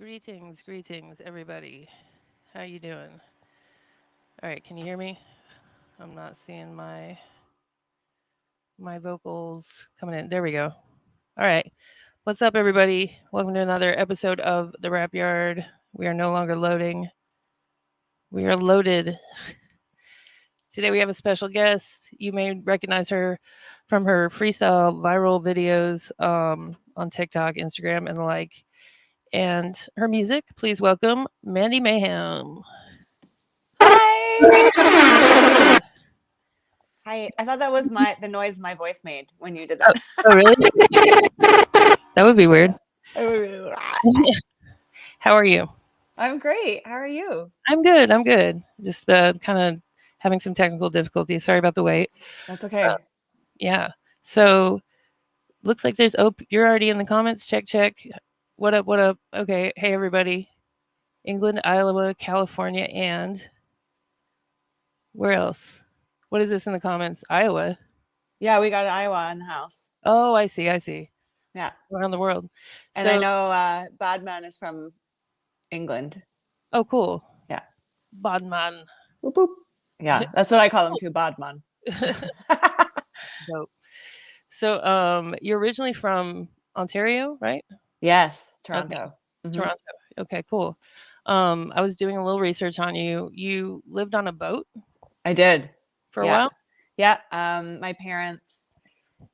Greetings, everybody. How you doing? All right, can you hear me? I'm not seeing my vocals coming in. There we go. All right. What's up, everybody? Welcome to another episode of the Rap Yard. We are no longer loading. We are loaded. Today we have a special guest. You may recognize her from her freestyle viral videos on TikTok, Instagram, and the like. And her music, please welcome Mandy Mayhem. Hi. Hi. I thought that was the noise my voice made when you did that. Oh, really? That would be weird. How are you? I'm great. How are you? I'm good. Just kind of having some technical difficulties. Sorry about the wait. That's Uh, okay. yeah. So looks like there's you're already in the comments. Check. What up? What up? Okay. Hey everybody. England, Iowa, California, and where else? What is this in the comments? Iowa. Yeah, we got Iowa in the house. Oh, I see. Yeah. Around the world. And I So, know Badman is from England. oh, cool. Yeah. Badman. Boop, boop. Yeah, that's what I call him too, Badman. Dope. So, you're originally from Ontario, right? Yes, Okay, Toronto. Toronto. Okay, cool. I was doing a little research on you. You lived on a boat I did. for a Yeah. while? Yeah. My parents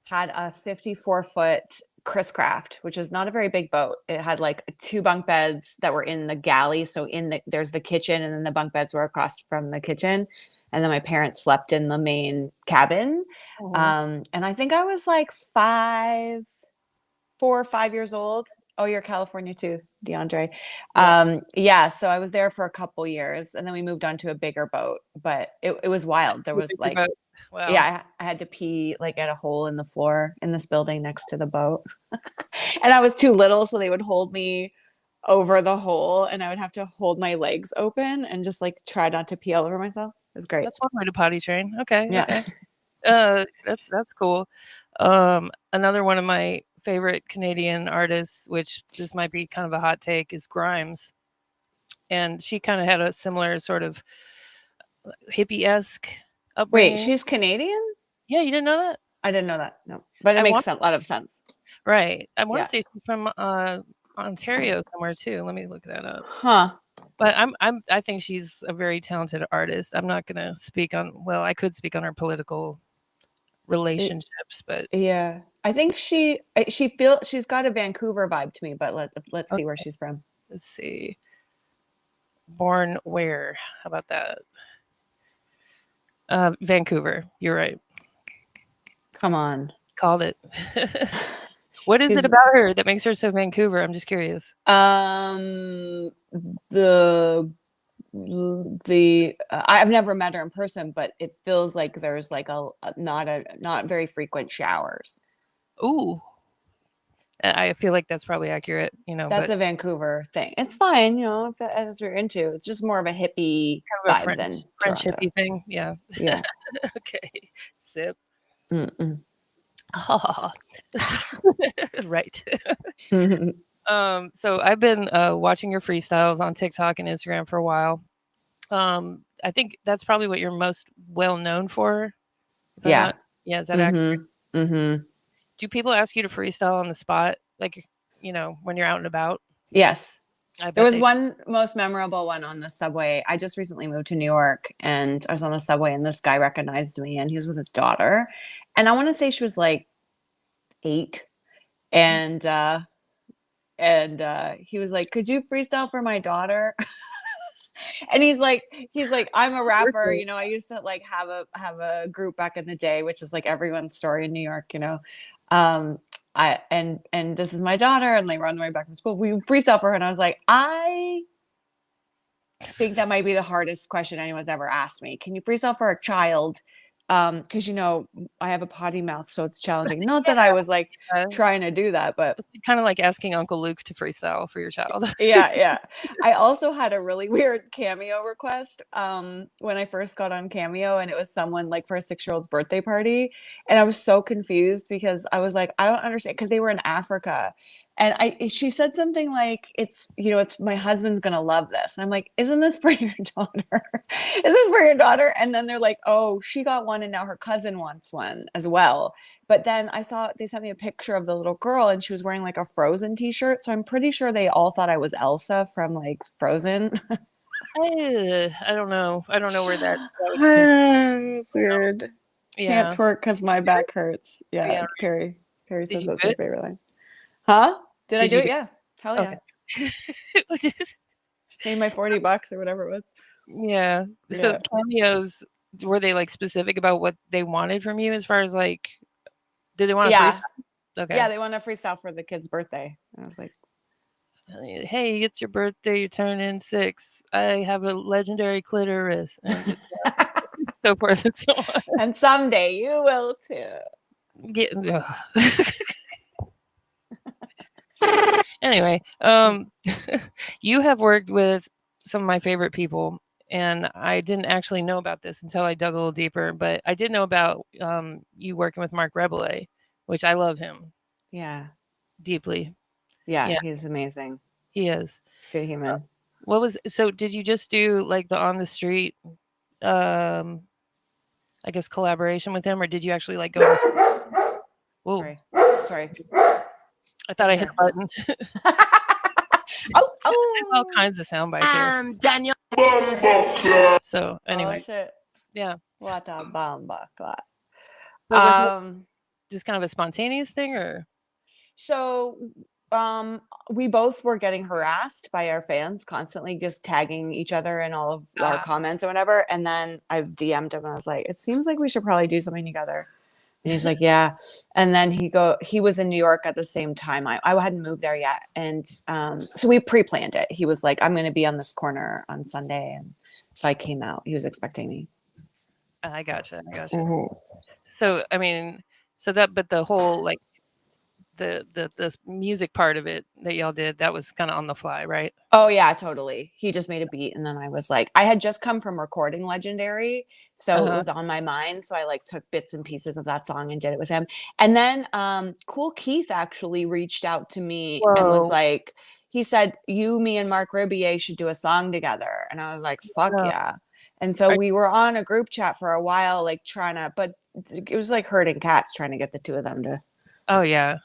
had a 54-foot Chris Craft, which is not a very big boat. It had like 2 bunk beds that were in the galley. So there's the kitchen, and then the bunk beds were across from the kitchen. And then my parents slept in the main cabin. Mhm. And I think I was like 4 or 5 years old. Oh, you're California too, DeAndre. Yeah. Yeah, so I was there for a couple years, and then we moved on to a bigger boat. But it was wild. There To a was bigger like, boat. Wow. yeah, I had to pee like at a hole in the floor in this building next to the boat. And I was too little, so they would hold me over the hole, and I would have to hold my legs open and just like try not to pee all over myself. It was great. That's one way to potty train. Okay, Yeah. okay. That's cool. Another one of my favorite Canadian artists, which this might be kind of a hot take, is Grimes. And she kind of had a similar sort of hippie-esque Wait, upbringing. she's Canadian? Yeah, you didn't know that? I didn't know that. No, but it I makes want a lot of sense. right. I want to Yeah. say she's from Ontario somewhere too. Let me look that up. Huh. But I think she's a very talented artist. I'm not gonna speak on well, I could speak on her political relationships, but Yeah. I think she's got a Vancouver vibe to me, but let's see where okay, she's from. let's see. Born where? How about that? Vancouver. You're right. Come on. Called it. What is it She's about her that makes her so Vancouver? I'm just curious. the I've never met her in person, but it feels like there's like not very frequent showers. Ooh, I feel like that's probably accurate, That's but a Vancouver thing. It's fine, if that's what you're into. It's just more of a hippie kind of a vibe than French Toronto. hippie thing. Yeah. Yeah. Okay. Sip. Mm-mm. Right. So I've been watching your freestyles on TikTok and Instagram for a while. I think that's probably what you're most well known for. If I'm Yeah. not, yeah, is that accurate? Mm-hmm. Mm-hmm. Do people ask you to freestyle on the spot, like when you're out and about? Yes. I There bet was they. one most memorable one on the subway. I just recently moved to New York, and I was on the subway, and this guy recognized me, and he was with his daughter. And I want to say she was like 8. And he was like, "Could you freestyle for my daughter?" And he's like, "I'm a rapper, I used to like have a group back in the day, which is like everyone's story in New York. um and this is my daughter, and like we're on the way back from school, we freestyle for her." And I was like, I think that might be the hardest question anyone's ever asked me. Can you freestyle for a child? Because I have a potty mouth, so it's challenging. Not that I was like Yeah, trying to do that, but it's kind of like asking Uncle Luke to freestyle for your child. yeah. I also had a really weird Cameo request when I first got on Cameo, and it was someone like for a 6-year-old's birthday party. And I was so confused because I was like, I don't understand, because they were in Africa. And she said something like, it's, you know, it's my husband's gonna love this. And I'm like, isn't this for your daughter? Is this for your daughter? And then they're like, oh, she got one and now her cousin wants one as well. But then I saw they sent me a picture of the little girl and she was wearing like a Frozen t-shirt. So I'm pretty sure they all thought I was Elsa from like Frozen. I don't know. I don't know where that would come. It's weird. Can't Yeah. twerk because my back hurts. Yeah, Yeah. Perry Did says you that's do her it? favorite line. Huh? Did I Did do you it? do Yeah. Hell okay. yeah. Which is- Paid my $40 or whatever it was. yeah. So Yeah. cameos, were they like specific about what they wanted from you as far as like, did they want a Yeah. freestyle? Okay. Yeah, they want a freestyle for the kid's birthday. And I was like, Hey, it's your birthday. You're turning 6. I have a legendary clitoris, and so forth and so on. and someday you will too. Get, anyway, you have worked with some of my favorite people, and I didn't actually know about this until I dug a little deeper. But I did know about you working with Mark Rebele, which I love him Yeah. deeply. Yeah, Yeah, he's amazing. he is. Good human. What was so? Did you just do like the on the street? Um, I guess collaboration with him, or did you actually like go? Whoa! Sorry. Sorry. I thought I hit a button. oh, All oh. kinds of sound bites here. Daniel. So anyway, Oh, shit. yeah. What a bomba clot. But was it just kind of a spontaneous thing, or? So we both were getting harassed by our fans constantly just tagging each other in all of our comments or whatever. And then I DM'd him and I was like, it seems like we should probably do something together. And he's like, yeah. And then he was in New York at the same time. I hadn't moved there yet. And so we pre-planned it. He was like, I'm going to be on this corner on Sunday. And so I came out. He was expecting me. I gotcha. So I mean, but the whole like the music part of it that y'all did, that was kind of on the fly, right? Oh yeah, totally. He just made a beat and then I was like, I had just come from recording Legendary, so it was on my mind. So I like took bits and pieces of that song and did it with him. And then Cool Keith actually reached out to me and was like, he said, you, me, and Mark Ribier should do a song together. And I was like, fuck yeah. And so we were on a group chat for a while, like but it was like herding cats trying to get the two of them to. Oh yeah.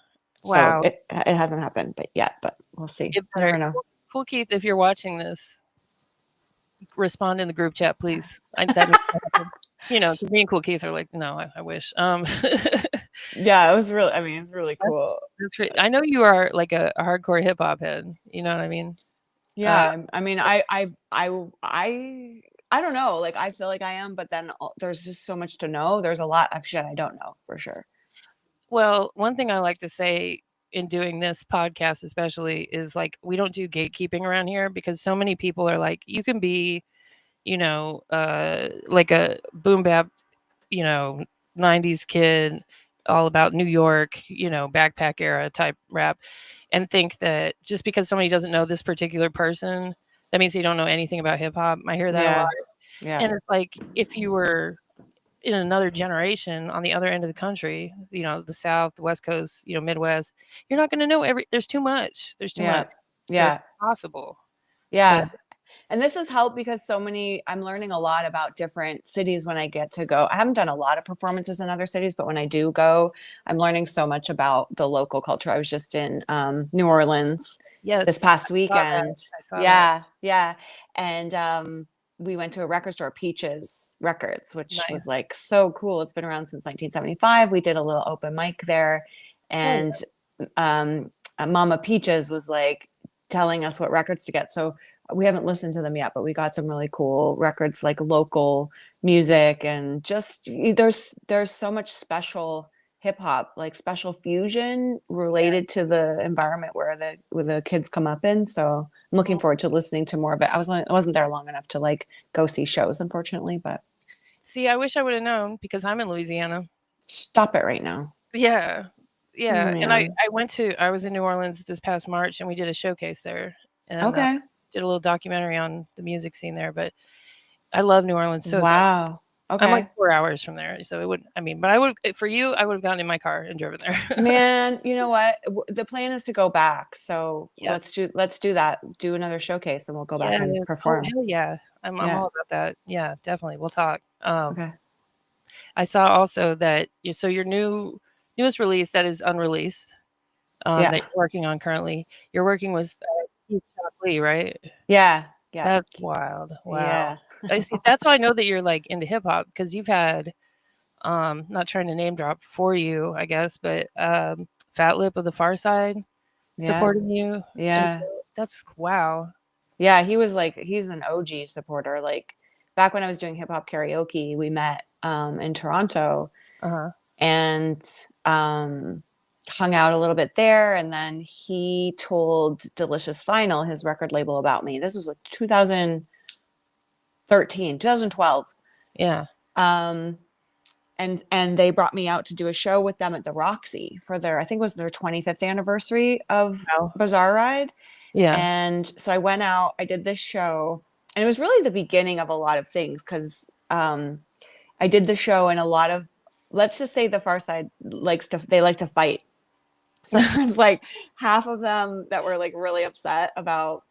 Wow. So it hasn't happened but we'll see. You never know. Cool Keith, if you're watching this, respond in the group chat, please. You know, me and Cool Keith are like, no, I wish. Yeah, it was really. I mean, it's really cool. That's great. I know you are like a hardcore hip hop head. You know what I mean? Yeah. I mean, I don't know. Like, I feel like I am, but then there's just so much to know. There's a lot of shit I don't know for sure. Well, one thing I like to say in doing this podcast, especially, is like we don't do gatekeeping around here because so many people are like, you can be, you know, like a boom bap, you know, 90s kid, all about New York, you know, backpack era type rap, and think that just because somebody doesn't know this particular person, that means they don't know anything about hip hop. I hear that a lot. Yeah. And it's like if you were in another generation on the other end of the country, you know, the South, the West Coast, you know, Midwest, you're not going to know there's too much. There's too much. So it's impossible. Yeah. And this has helped because I'm learning a lot about different cities when I get to go. I haven't done a lot of performances in other cities, but when I do go, I'm learning so much about the local culture. I was just in New Orleans this past weekend. Yeah. And we went to a record store, Peaches Records, which was like so cool. It's been around since 1975. We did a little open mic there. And Mama Peaches was like telling us what records to get. So we haven't listened to them yet, but we got some really cool records, like local music, and just there's so much special hip hop, like special fusion related to the environment where the kids come up in. So I'm looking forward to listening to more of it. I wasn't there long enough to like go see shows, unfortunately, but see, I wish I would have known because I'm in Louisiana. Stop it right now. Yeah. Yeah. Oh, and I was in New Orleans this past March and we did a showcase there. And did a little documentary on the music scene there, but I love New Orleans. So wow. I'm like Okay. 4 hours from there, so it wouldn't. I mean, but I would for you. I would have gotten in my car and driven there. Man, you know what? The plan is to go back. So Yes. let's do that. Do another showcase and we'll go back and Yes. Oh perform. hell yeah! I'm Yeah. all about that. Yeah, definitely. We'll talk. Okay. I saw also that your newest release that is unreleased, that Yeah. you're working on currently. You're working with Keith Shock Lee, right? Yeah. Yeah. That's wild. Wow. Yeah. I see. That's why I know that you're like into hip hop because you've had not trying to name drop for you, I guess, but Fat Lip of the Far Side Yeah. supporting you, and Yeah. that's wow. Yeah. He was like, he's an OG supporter. Like back when I was doing hip hop karaoke, we met in Toronto Uh huh. and um, hung out a little bit there. And then he told Delicious Final, his record label, about me. This was like 2013, 2012. Yeah. Um, and they brought me out to do a show with them at the Roxy for their, I think it was their 25th anniversary of Wow. Bazaar Ride. Yeah. And so I went out, I did this show, and it was really the beginning of a lot of things because I did the show and a lot of, let's just say the Far Side they like to fight. So there was like half of them that were like really upset about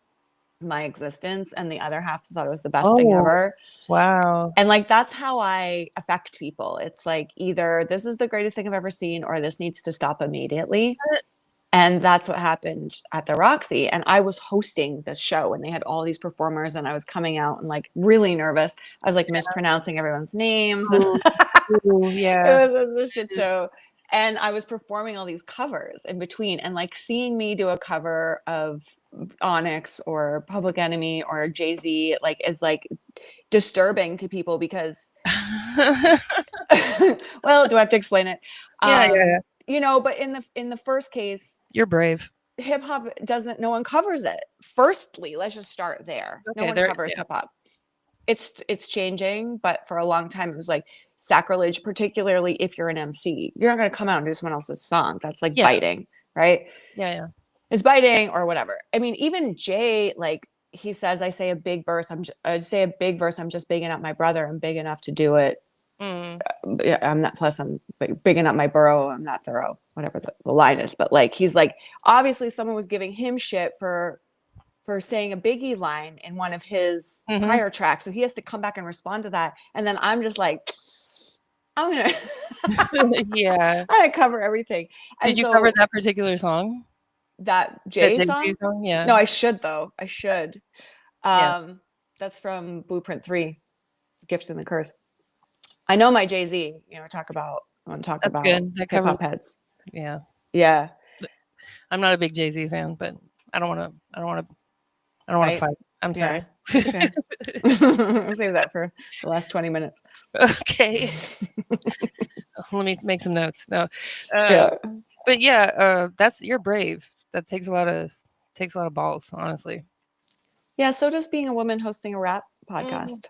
my existence, and the other half thought it was the best thing Oh, ever. wow. And like that's how I affect people. It's like either this is the greatest thing I've ever seen or this needs to stop immediately. And that's what happened at the Roxy. And I was hosting this show and they had all these performers and I was coming out and like really nervous. I was like mispronouncing everyone's names and Ooh, ooh, yeah. it was a shit show. And I was performing all these covers in between and like seeing me do a cover of Onyx or Public Enemy or Jay-Z like is like disturbing to people because well, do I have to explain it? Yeah, yeah. You know, but in the first case, You're brave. hip hop doesn't, no one covers it. Firstly, let's just start there. No Okay, one there. covers Yeah. hip hop. It's changing, but for a long time it was like sacrilege, particularly if you're an MC. You're not going to come out and do someone else's song. That's like Yeah. biting, right? Yeah. Yeah. It's biting or whatever. I mean, even Jay, like he says, I say a big verse. I'm just bigging up my brother. I'm big enough to do it. Mm. I'm not, plus I'm bigging up my borough. I'm not thorough, whatever the line is. But like, he's like, obviously someone was giving him shit for saying a Biggie line in one of his Mm-hmm. prior tracks. So he has to come back and respond to that. And then I'm just like, I'm going to, Yeah. I cover everything. And Did you cover so that particular song? that That Jay Jay-Z song, song? Yeah. no, I should though. I should. Yeah. That's from Blueprint 3, Gift and the Curse. I know my Jay-Z, you know, I want to talk That's about good. That hip covers. hop heads. Yeah. Yeah. I'm not a big Jay-Z fan, but I don't want to. I don't want to. I don't want to Fight. fight. I'm Yeah. sorry. It's okay. I'll save that for the last 20 minutes. Okay. Let me make some notes. No. Yeah. But yeah, that's you're brave. That takes a lot of balls, honestly. Yeah. So does being a woman hosting a rap Mm, podcast.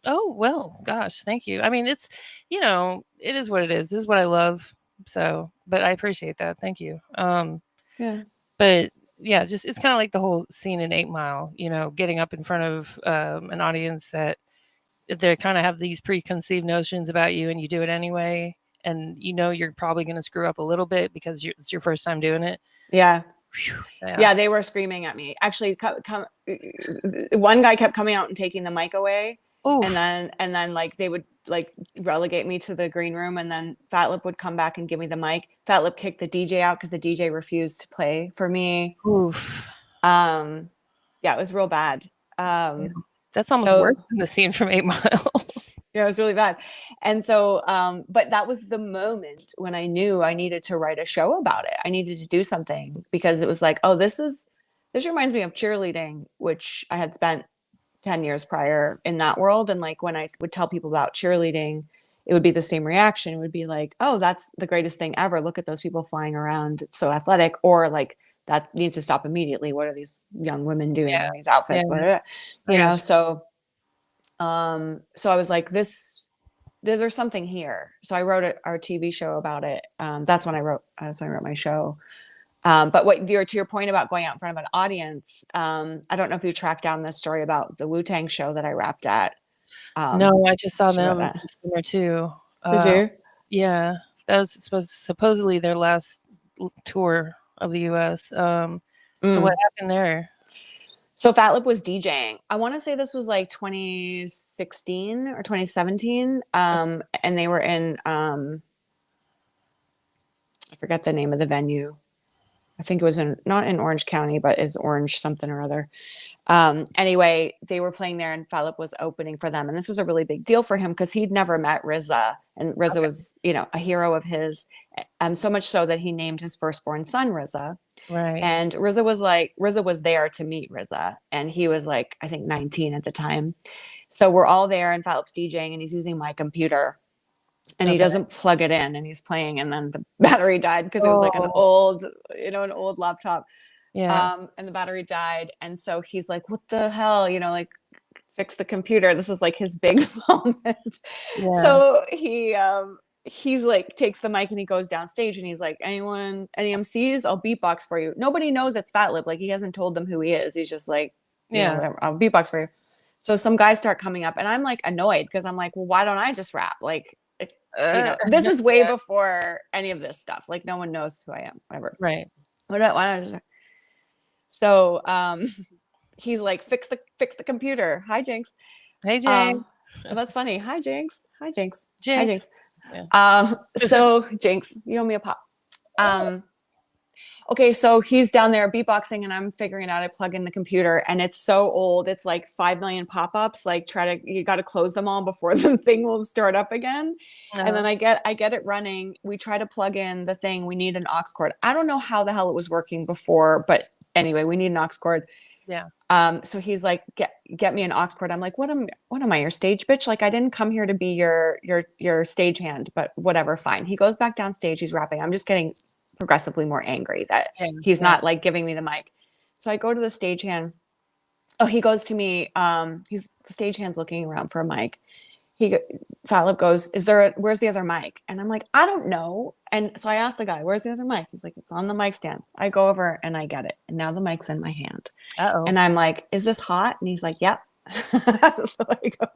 Oh well, gosh, thank you. I mean, it's it is what it is. This is what I love. So, but I appreciate that. Thank you. Yeah. But yeah, just it's kind of like the whole scene in 8 Mile. Getting up in front of an audience that they kind of have these preconceived notions about you, and you do it anyway, and you're probably going to screw up a little bit because it's your first time doing it. Yeah. Whew, yeah. Yeah. They were screaming at me. Actually, one guy kept coming out and taking the mic away. Oof. And then like they would like relegate me to the green room and then Fat Lip would come back and give me the mic. Fat Lip kicked the DJ out because the DJ refused to play for me. Oof. Yeah, it was real bad. That's almost worse than the scene from 8 Mile. Yeah, it was really bad. And so, but that was the moment when I knew I needed to write a show about it. I needed to do something because it was like, oh, this reminds me of cheerleading, which I had spent 10 years prior in that world. And like when I would tell people about cheerleading, it would be the same reaction. It would be like, oh, that's the greatest thing ever. Look at those people flying around. It's so athletic. Or like, that needs to stop immediately. What are these young women doing in these outfits? Yeah. You know, so I was like, there's something here. So I wrote our TV show about it. That's when I wrote my show. But to your point about going out in front of an audience, I don't know if you tracked down this story about the Wu-Tang show that I rapped at. No, I just saw Sure about them that. this summer too. Did Uh, you? yeah, that was supposedly their last tour of the U.S. So what Mm. happened there? So Fat Lip was DJing. I want to say this was like 2016 or 2017. And they were in I forget the name of the venue. I think it was in not in Orange County, but is Orange something or other. Anyway, they were playing there, and Philip was opening for them, and this was a really big deal for him because he'd never met RZA, and RZA Okay, was, a hero of his. So much so that he named his firstborn son RZA. right. And RZA was there to meet RZA, and he was like, I think 19 at the time. So we're all there, and Philip's DJing, and he's using my computer, and he Okay. doesn't plug it in, and he's playing, and then the battery died because it was like Oh, an old laptop. yeah, And the battery died. And so he's like, what the hell? Like, fix the computer. This is like his big moment. yeah, So he's like takes the mic and he goes downstage and he's like, any MCs, I'll beatbox for you. Nobody knows it's Fat Lip. Like, he hasn't told them who he is. He's just like, yeah. whatever, I'll beatbox for you. So some guys start coming up and I'm like annoyed because I'm like, well, why don't I just rap? Like, this is way Yeah, before any of this stuff. Like, no one knows who I am, whatever. Right. Why don't I just... So he's like, fix the computer. Hi, Jinx. Hey, James. That's funny. Hi, Jinx. Hi, Jinx. Hi, Jinx. Jinx. Yeah. So Jinx, you owe me a pop. Okay, so he's down there beatboxing and I'm figuring out I plug in the computer and it's so old. It's like 5 million pop-ups. Like, you got to close them all before the thing will start up again. And then I get it running. We try to plug in the thing. We need an aux cord. I don't know how the hell it was working before, but anyway, we need an aux cord. Yeah. So he's like, get me an aux cord. I'm like, what am I, your stage bitch? Like, I didn't come here to be your stage hand, but whatever, fine. He goes back downstage. He's rapping. I'm just getting progressively more angry that he's not like giving me the mic. So I go to the stagehand. Oh, he goes to me. The stagehand's looking around for a mic. Fat Lip goes, where's the other mic? And I'm like, I don't know. And so I asked the guy, where's the other mic? He's like, it's on the mic stand. I go over and I get it. And now the mic's in my hand. Uh-oh. And I'm like, is this hot? And he's like, yep. So I go,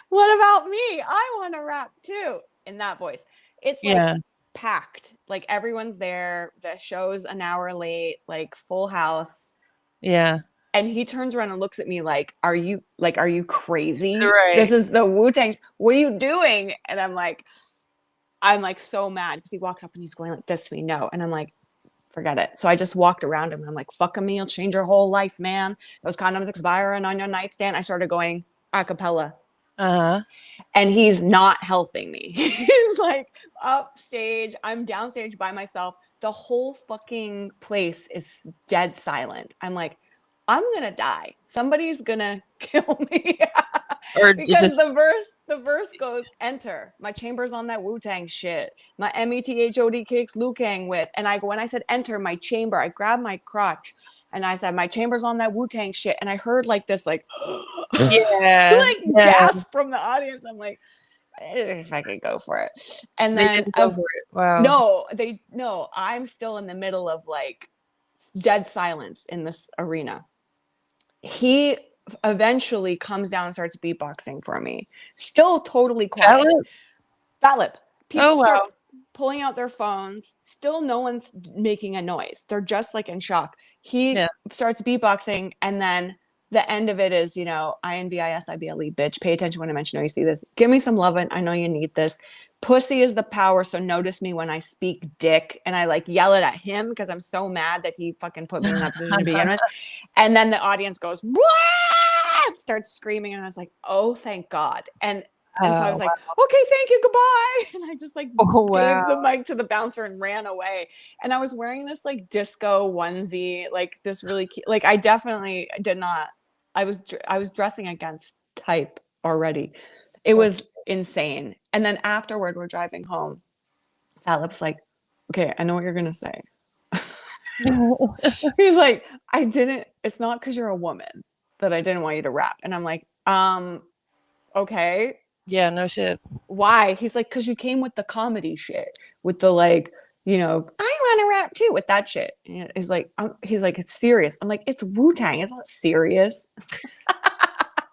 what about me? I want to rap too, in that voice. It's like packed. Like, everyone's there. The show's an hour late, like full house. Yeah. And he turns around and looks at me like, are you crazy? Right. This is the Wu-Tang. What are you doing? And I'm like so mad because he walks up and he's going like this to me. No. And I'm like, forget it. So I just walked around him and I'm like, fuck me, you'll change your whole life, man. Those condoms expiring on your nightstand. I started going a cappella. Uh-huh. And he's not helping me. He's like upstage. I'm downstage by myself. The whole fucking place is dead silent. I'm like, I'm gonna die. Somebody's gonna kill me. Or Because the verse goes, enter. My chamber's on that Wu-Tang shit. My METHOD kicks Liu Kang with. And when I said enter my chamber, I grabbed my crotch and I said, my chamber's on that Wu-Tang shit. And I heard like this, like, like gasp from the audience. I'm like, if I could go for it. And They then didn't go for it. Wow. no, I'm still in the middle of like dead silence in this arena. He eventually comes down and starts beatboxing for me. Still totally quiet. Fat Lip. People start pulling out their phones. Still no one's making a noise. They're just like in shock. He starts beatboxing and then the end of it is, INVISIBLE, bitch. Pay attention when I mention, you see this. Give me some loving. I know you need this. Pussy is the power, so notice me when I speak dick. And I like yell it at him because I'm so mad that he fucking put me in that position to begin with. And then the audience goes, what? Starts screaming. And I was like, oh, thank God. And so I was like, okay, thank you, goodbye. And I just like gave the mic to the bouncer and ran away. And I was wearing this like disco onesie, like this really cute, like I definitely did not, I was dressing against type already. It was insane. And then afterward, we're driving home. Fat Lip's like, okay, I know what you're going to say. He's like, it's not because you're a woman that I didn't want you to rap. And I'm like, okay. Yeah, no shit. Why? He's like, because you came with the comedy shit, with the like, I want to rap too, with that shit. And he's like, it's serious. I'm like, it's Wu-Tang. It's not serious.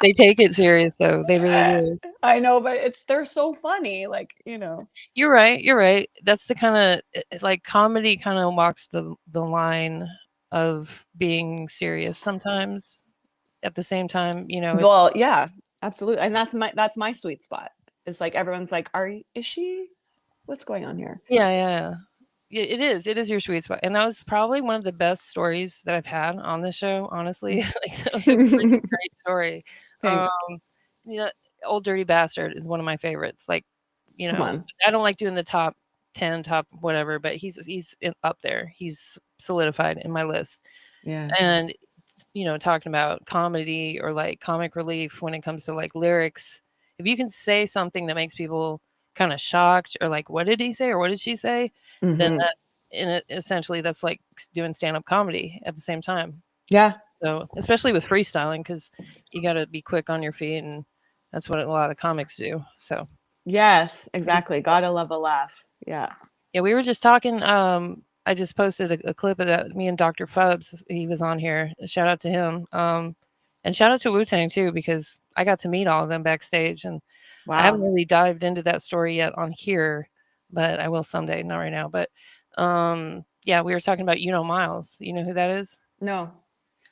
They take it serious though. They really do. I know, but they're so funny. Like, You're right. You're right. That's the kind of like comedy kind of walks the line of being serious sometimes. At the same time, it's well, yeah, absolutely. And that's my sweet spot. It's like everyone's like, is she? What's going on here? yeah, yeah, yeah. Yeah, it is. It is your sweet spot, and that was probably one of the best stories that I've had on this show. Honestly, like that was a pretty great story. Um, Thanks. yeah, Old Dirty Bastard is one of my favorites. Like, Come on. I don't like doing the top 10, top whatever, but he's up there. He's solidified in my list. Yeah. And talking about comedy or like comic relief when it comes to like lyrics, if you can say something that makes people kind of shocked or like, what did he say or what did she say, then Mhm. essentially that's like doing stand-up comedy at the same time. Yeah. So especially with freestyling, because you got to be quick on your feet, and that's what a lot of comics do. So Yes, exactly. Gotta love a laugh. Yeah. yeah, we were just talking. I just posted a clip of that. Me and Dr. Fubs, he was on here. Shout out to him. And shout out to Wu Tang too, because I got to meet all of them backstage, and I haven't Wow. really dived into that story yet on here, but I will someday. Not right now, but yeah, we were talking about Miles. You know who that is? No.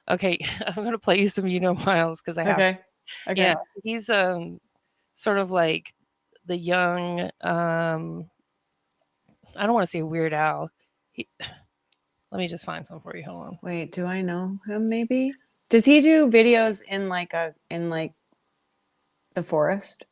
Okay, I'm gonna play you some Miles because I have. Okay. Yeah, Okay. he's sort of like the young I don't want to say Weird Al. Let me just find some for you. Hold on. Wait, do I know him maybe? Does he do videos in like the forest?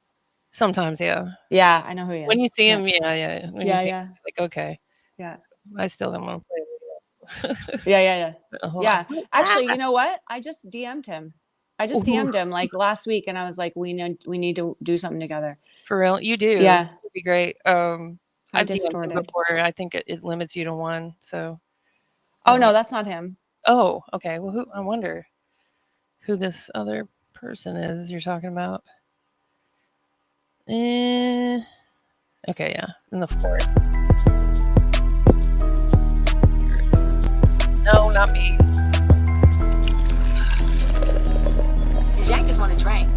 Sometimes, yeah. Yeah, I know who he When you is. see Yeah. him, yeah, yeah. When you Yeah, see him, yeah. like, okay. Yeah. I still don't want to play a video. Yeah, yeah, yeah. Hold on. Yeah. Actually, you know what? I just DM'd him. I just Ooh, DM'd him like last week and I was like, we need to do something together. for real, you do. Yeah. It'd be great. I I've DM'd him distorted. before. I think it limits you to one. So, Oh um, no, that's not him. oh, okay. Well, I wonder who this other person is you're talking about. Eh, okay, yeah, in the forest. No, not me. Jack just want to drink.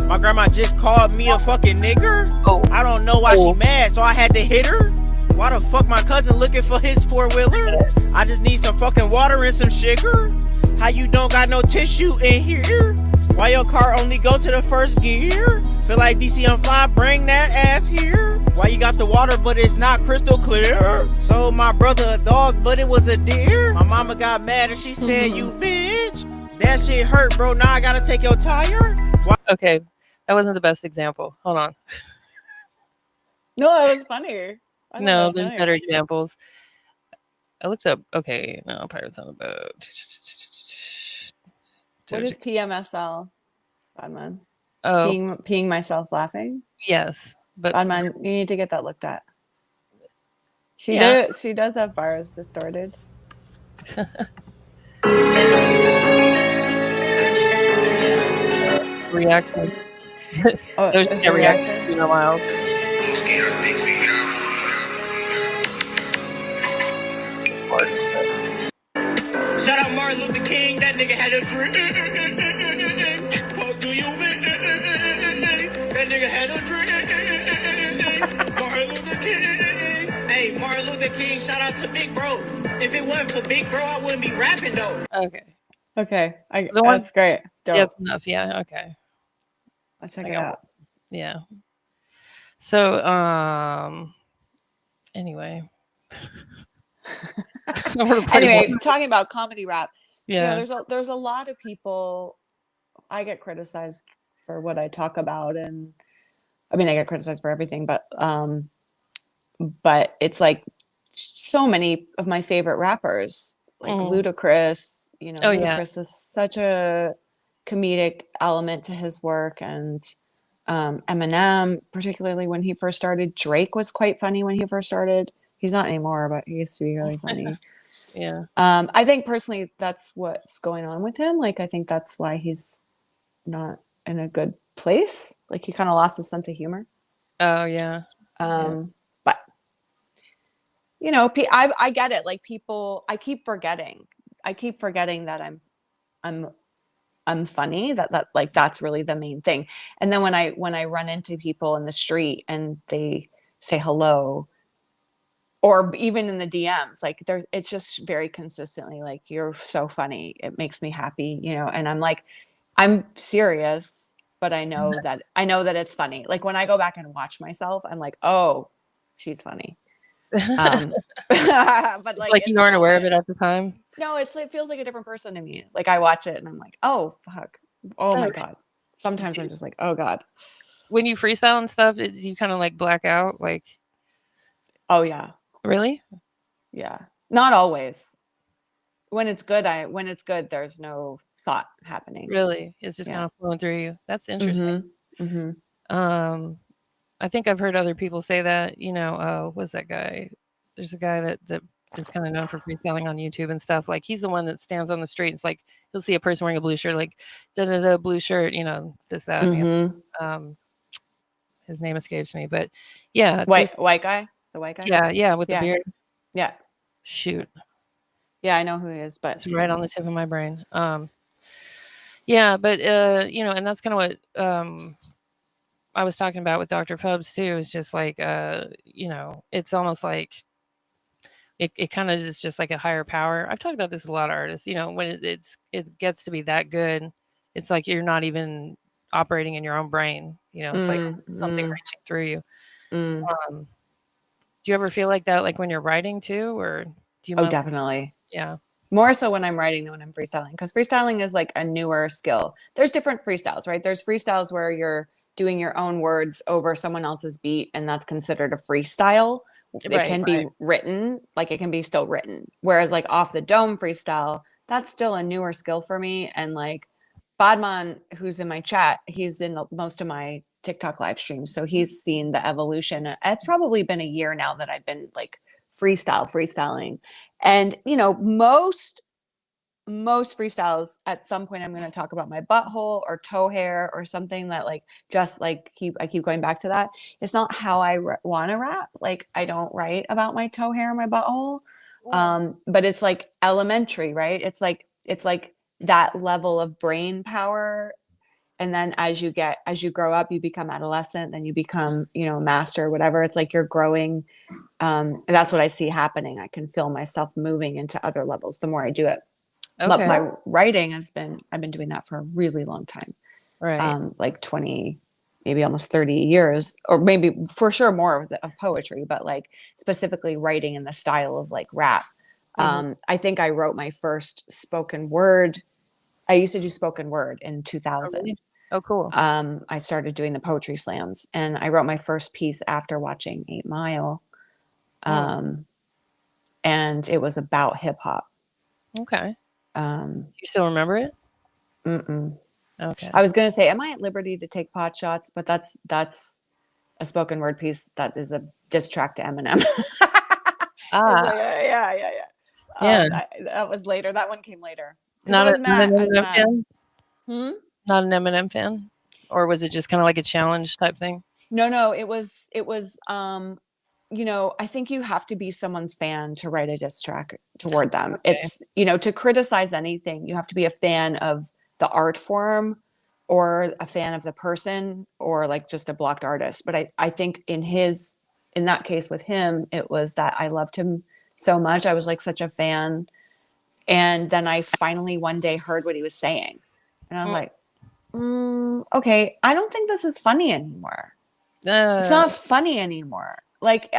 My grandma just called me a fucking nigger. Oh, I don't know why she mad, so I had to hit her. Why the fuck my cousin looking for his four-wheeler? I just need some fucking water and some sugar. How you don't got no tissue in here? Why your car only go to the first gear? Feel like DC I'm fly, bring that ass here. Why you got the water but it's not crystal clear? Sold my brother a dog but it was a deer. My mama got mad and she said, you bitch. That shit hurt, bro. Now I gotta take your tire. Why? okay. That wasn't the best example. Hold on. No, that was funnier. I thought that No, was there's funnier. better examples. I looked up. Okay, no, Pirates on the Boat. What is PMSL? Badman. Oh, Peeing myself laughing. yes, but Badman, you need to get that looked at. Yeah. She does have bars distorted. reaction. Oh, There's is a the reaction. reaction? Miles. Shout out Martin Luther King, that nigga had a drink. Fuck do you mean? That nigga had a drink. Martin Luther King. Hey, Martin Luther King, shout out to Big Bro. If it wasn't for Big Bro, I wouldn't be rapping though. Okay. Okay, The one- that's great. Dope. That's enough. Yeah. Okay. I'll check I it got out. Yeah. So, anyway. Anyway, talking about comedy rap. Yeah. There's a lot of people. I get criticized for what I talk about, and I mean I get criticized for everything, but it's like so many of my favorite rappers, like Ludacris. Oh, yeah. Ludacris is such a comedic element to his work, and Eminem, particularly when he first started. Drake was quite funny when he first started. He's not anymore, but he used to be really funny. Yeah. I think personally that's what's going on with him. Like I think that's why he's not in a good place. Like he kind of lost his sense of humor. Oh, yeah. But I get it. Like people, I keep forgetting. keep forgetting that I'm funny, that like that's really the main thing. And then when I run into people in the street and they say hello, or even in the DMs, like it's just very consistently like, you're so funny. It makes me happy, and I'm like, I'm serious, but I know that it's funny. Like when I go back and watch myself, I'm like, oh, she's funny. But like you weren't aware of it at the time. No, it feels like a different person to me. Like I watch it and I'm like, oh fuck. Oh my God. Sometimes I'm just like, oh God. When you freestyle and stuff, do you kind of like black out? Like, oh yeah. Really? Yeah. Not always. When it's good, there's no thought happening. Really? It's just kind of flowing through you. That's interesting. I think I've heard other people say that, what's that guy? There's a guy that is kind of known for freestyling on YouTube and stuff. Like he's the one that stands on the street. It's like he'll see a person wearing a blue shirt, like da-da-da, blue shirt, this, that. His name escapes me, but yeah. White guy? The white guy? Yeah, with the beard. Yeah. Shoot. Yeah, I know who he is, but it's right on the tip of my brain. Yeah, but and that's kind of what I was talking about with Dr. Pubs too. It's just like it's almost like it kind of is just like a higher power. I've talked about this with a lot of artists. When it gets to be that good, it's like you're not even operating in your own brain. It's like something reaching through you. Do you ever feel like that, like when you're writing too, or do you? Oh, definitely. Yeah. More so when I'm writing than when I'm freestyling, because freestyling is like a newer skill. There's different freestyles, right? There's freestyles where you're doing your own words over someone else's beat, and that's considered a freestyle. It can be written, like it can be still written. Whereas like off the dome freestyle, that's still a newer skill for me. And like Badman, who's in my chat, he's in most of my TikTok live streams. So he's seen the evolution. It's probably been a year now that I've been like freestyling. And, most freestyles at some point I'm going to talk about my butthole or toe hair or something that like, just like I keep going back to that. It's not how I want to rap. Like I don't write about my toe hair or my butthole. But it's like elementary, right? It's like that level of brain power. And then as you grow up, you become adolescent, then you become, master, whatever. It's like you're growing. That's what I see happening. I can feel myself moving into other levels the more I do it. Okay. But my writing I've been doing that for a really long time. Right. Like 20, maybe almost 30 years, or maybe for sure more of poetry, but like specifically writing in the style of like rap. I think I wrote my first spoken word. I used to do spoken word in 2000. Oh, really? Oh, cool. I started doing the poetry slams, and I wrote my first piece after watching 8 Mile. And it was about hip hop. Okay. You still remember it? Okay. I was going to say, am I at liberty to take pot shots? But that's a spoken word piece that is a diss track to Eminem. Yeah. That was later. That one came later. Not an Eminem fan? Not an Eminem fan? Or was it just kind of like a challenge type thing? No, it was I think you have to be someone's fan to write a diss track toward them. Okay. It's, to criticize anything, you have to be a fan of the art form or a fan of the person or like just a blocked artist. But I think in that case with him, it was that I loved him so much. I was like such a fan. And then I finally one day heard what he was saying. And I was like, okay, I don't think this is funny anymore. It's not funny anymore. Like,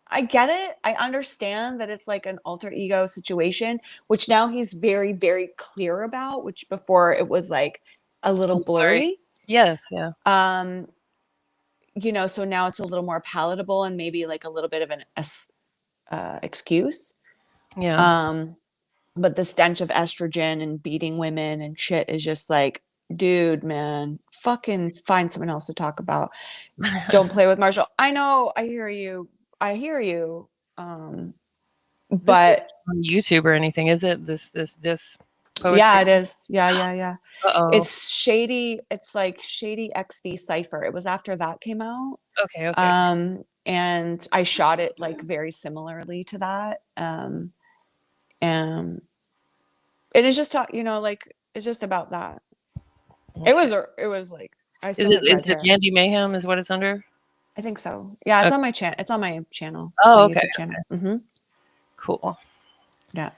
I get it. I understand that it's like an alter ego situation, which now he's very, very clear about, which before it was like a little blurry. Yes. Yeah. So now it's a little more palatable and maybe like a little bit of an excuse. Yeah. But the stench of estrogen and beating women and shit is just like, dude, man, fucking find someone else to talk about. Don't play with Marshall. I know. I hear you. But on YouTube or anything, is it this poetry? Yeah, it is. Yeah. Uh-oh. It's shady. It's like Shady XV Cypher. It was after that came out. Okay. And I shot it like very similarly to that. And It is just like it's just about that. It was like I still have red Is it hair. Mandy Mayhem is what it's under? I think so. Yeah, it's Okay. on my channel. It's on my channel. Oh, my okay. YouTube channel. Mm-hmm. Cool. Yeah.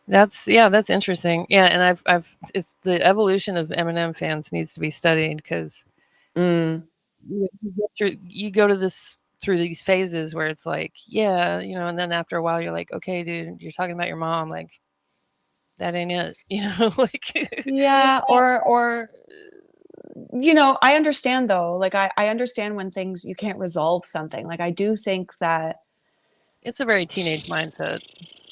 That's interesting. Yeah, and I've it's the evolution of Eminem fans needs to be studied because Mm. you go to this through these phases where it's like, yeah, and then after a while you're like, okay, dude, you're talking about your mom, like that ain't it, like Yeah, or I understand though. Like I understand when things you can't resolve something. Like I do think that it's a very teenage mindset.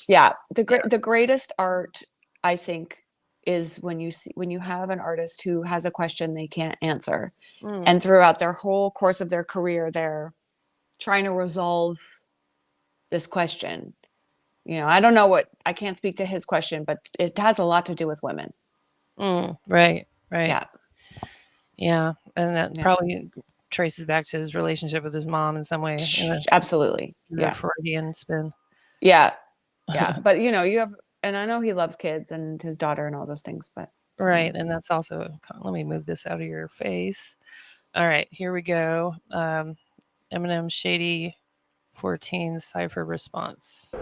yeah, the greatest art I think is when you have an artist who has a question they can't answer, and throughout their whole course of their career they're trying to resolve this question. I don't know I can't speak to his question, but it has a lot to do with women. Right. Yeah. Yeah, and that probably traces back to his relationship with his mom in some way. Absolutely. The Freudian spin. Yeah. But you have, and I know he loves kids and his daughter and all those things, but right. And that's also, let me move this out of your face. All right, here we go. Eminem Shady 14 cipher response.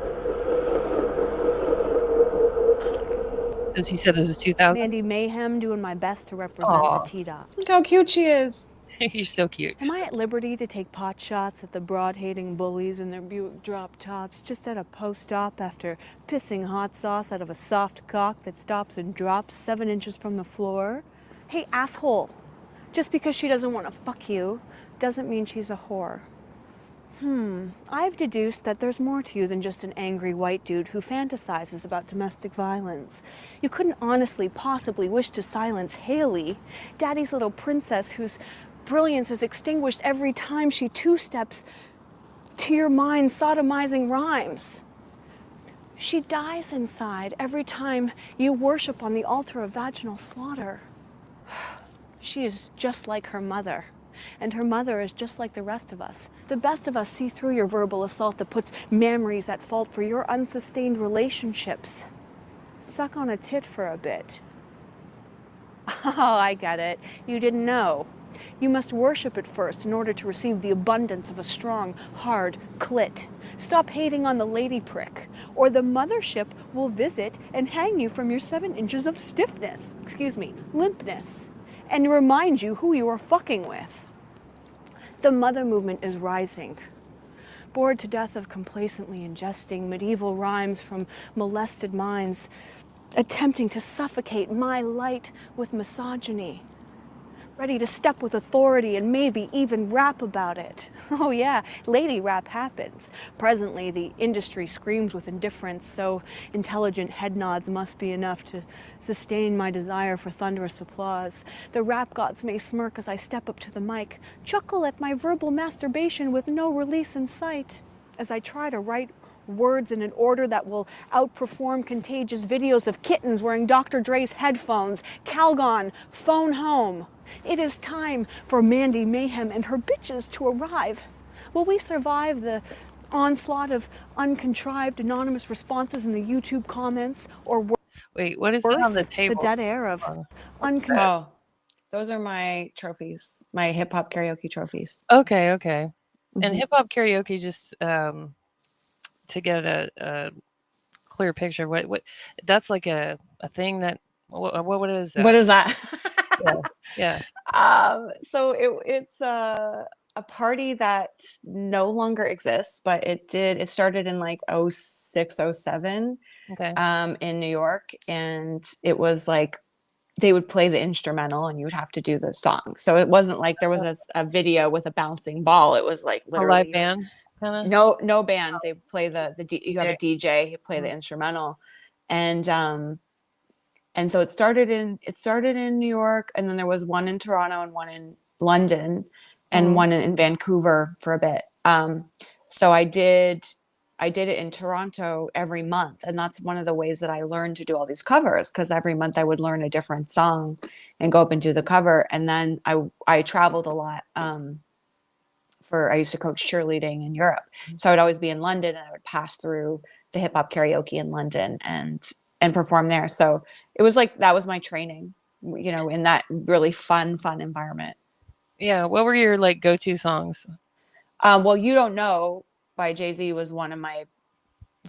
As he said, this was 2000. Mandy Mayhem, doing my best to represent the T-Dot. Look how cute she is. You're still cute. Am I at liberty to take pot shots at the broad-hating bullies in their Buick drop tops just at a post-op after pissing hot sauce out of a soft cock that stops and drops 7 inches from the floor? Hey, asshole. Just because she doesn't want to fuck you doesn't mean she's a whore. I've deduced that there's more to you than just an angry white dude who fantasizes about domestic violence. You couldn't honestly possibly wish to silence Haley, Daddy's little princess whose brilliance is extinguished every time she two-steps to your mind sodomizing rhymes. She dies inside every time you worship on the altar of vaginal slaughter. She is just like her mother. And her mother is just like the rest of us. The best of us see through your verbal assault that puts memories at fault for your unsustained relationships. Suck on a tit for a bit. Oh, I get it. You didn't know. You must worship it first in order to receive the abundance of a strong, hard clit. Stop hating on the lady prick, or the mothership will visit and hang you from your 7 inches of limpness, and remind you who you are fucking with. The mother movement is rising. Bored to death of complacently ingesting medieval rhymes from molested minds, attempting to suffocate my light with misogyny. Ready to step with authority and maybe even rap about it. Oh yeah, lady rap happens. Presently, the industry screams with indifference, so intelligent head nods must be enough to sustain my desire for thunderous applause. The rap gods may smirk as I step up to the mic, chuckle at my verbal masturbation with no release in sight, as I try to write words in an order that will outperform contagious videos of kittens wearing Dr. Dre's headphones. Calgon, phone home. It is time for Mandy Mayhem and her bitches to arrive. Will we survive the onslaught of uncontrived anonymous responses in the YouTube comments, or wait, what is that on the table? The dead air of uncontrived? Oh, those are my trophies, my hip hop karaoke trophies. Okay. And hip hop karaoke, just to get a clear picture, what that's like a thing that what is that? What is that? Yeah. So it's a party that no longer exists, but it started in like 06, 07 in New York, and it was like they would play the instrumental and you would have to do the song. So it wasn't like there was a video with a bouncing ball. It was like literally a live band. No band. They play you have a DJ who play the instrumental, and so it started in New York, and then there was one in Toronto and one in London, and one in Vancouver for a bit. So I did it in Toronto every month, and that's one of the ways that I learned to do all these covers, because every month I would learn a different song and go up and do the cover. And then I traveled a lot. I used to coach cheerleading in Europe. So I would always be in London, and I would pass through the hip hop karaoke in London. And and perform there. So it was like that was my training, you know, in that really fun environment. Yeah. What were your like go-to songs? Well, You Don't Know by Jay-Z was one of my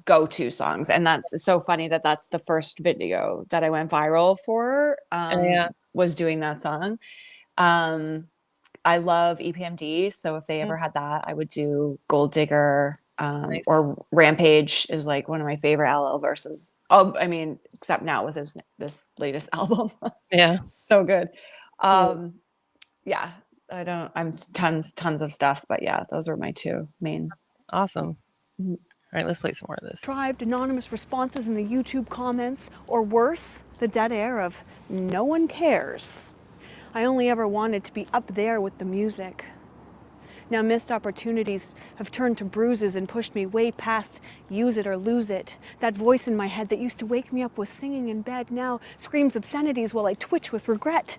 go-to songs, and it's so funny that that's the first video that I went viral for. Yeah. Was doing that song. I love EPMD, so if they ever had that, I would do Gold Digger. Nice. Or Rampage is like one of my favorite LL verses. Oh, I mean, except now with this latest album. Yeah. So good. Yeah, I'm tons of stuff, but yeah, those are my two main. Awesome. All right, let's play some more of this. Contrived anonymous responses in the YouTube comments, or worse, the dead air of no one cares. I only ever wanted to be up there with the music. Now missed opportunities have turned to bruises and pushed me way past use it or lose it. That voice in my head that used to wake me up with singing in bed now screams obscenities while I twitch with regret.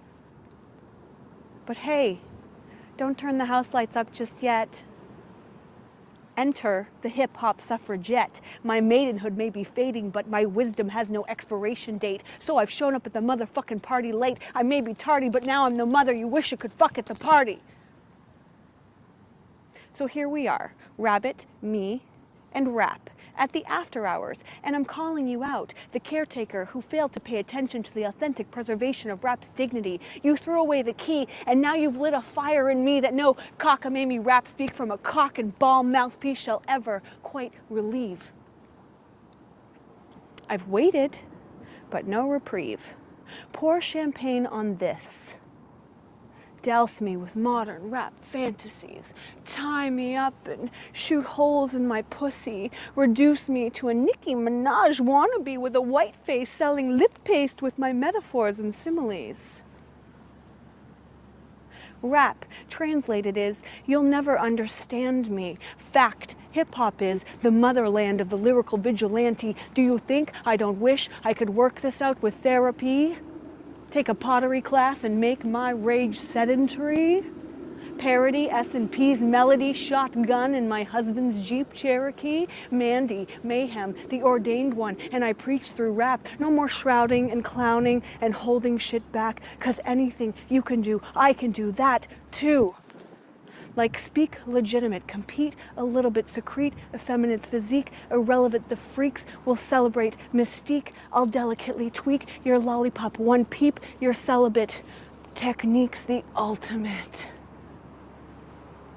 But hey, don't turn the house lights up just yet. Enter the hip-hop suffragette. My maidenhood may be fading, but my wisdom has no expiration date. So I've shown up at the motherfucking party late. I may be tardy, but now I'm the mother you wish you could fuck at the party. So here we are, Rabbit, me, and Rap, at the after hours, and I'm calling you out, the caretaker who failed to pay attention to the authentic preservation of Rap's dignity. You threw away the key, and now you've lit a fire in me that no cockamamie rap speak from a cock and ball mouthpiece shall ever quite relieve. I've waited, but no reprieve. Pour champagne on this. Douse me with modern rap fantasies. Tie me up and shoot holes in my pussy. Reduce me to a Nicki Minaj wannabe with a white face selling lip paste with my metaphors and similes. Rap, translated, is, you'll never understand me. Fact, hip-hop is the motherland of the lyrical vigilante. Do you think I don't wish I could work this out with therapy? Take a pottery class and make my rage sedentary? Parody S&P's melody shotgun in my husband's Jeep Cherokee? Mandy Mayhem, the ordained one, and I preach through rap. No more shrouding and clowning and holding shit back, 'cause anything you can do, I can do that too. Like speak legitimate, compete a little bit, secrete effeminate's physique, irrelevant the freaks will celebrate mystique. I'll delicately tweak your lollipop one peep, your celibate technique's the ultimate.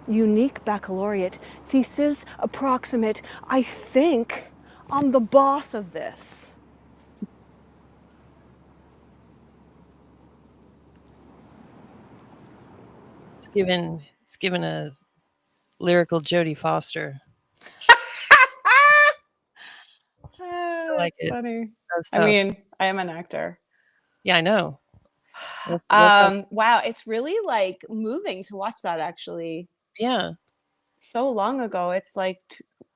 Unique baccalaureate, thesis approximate. I think I'm the boss of this. It's given a lyrical Jodie Foster. I like That's it. funny. That was I tough. mean, I am an actor. Yeah, I know. What's up? Wow, it's really like moving to watch that actually. Yeah. So long ago. It's like,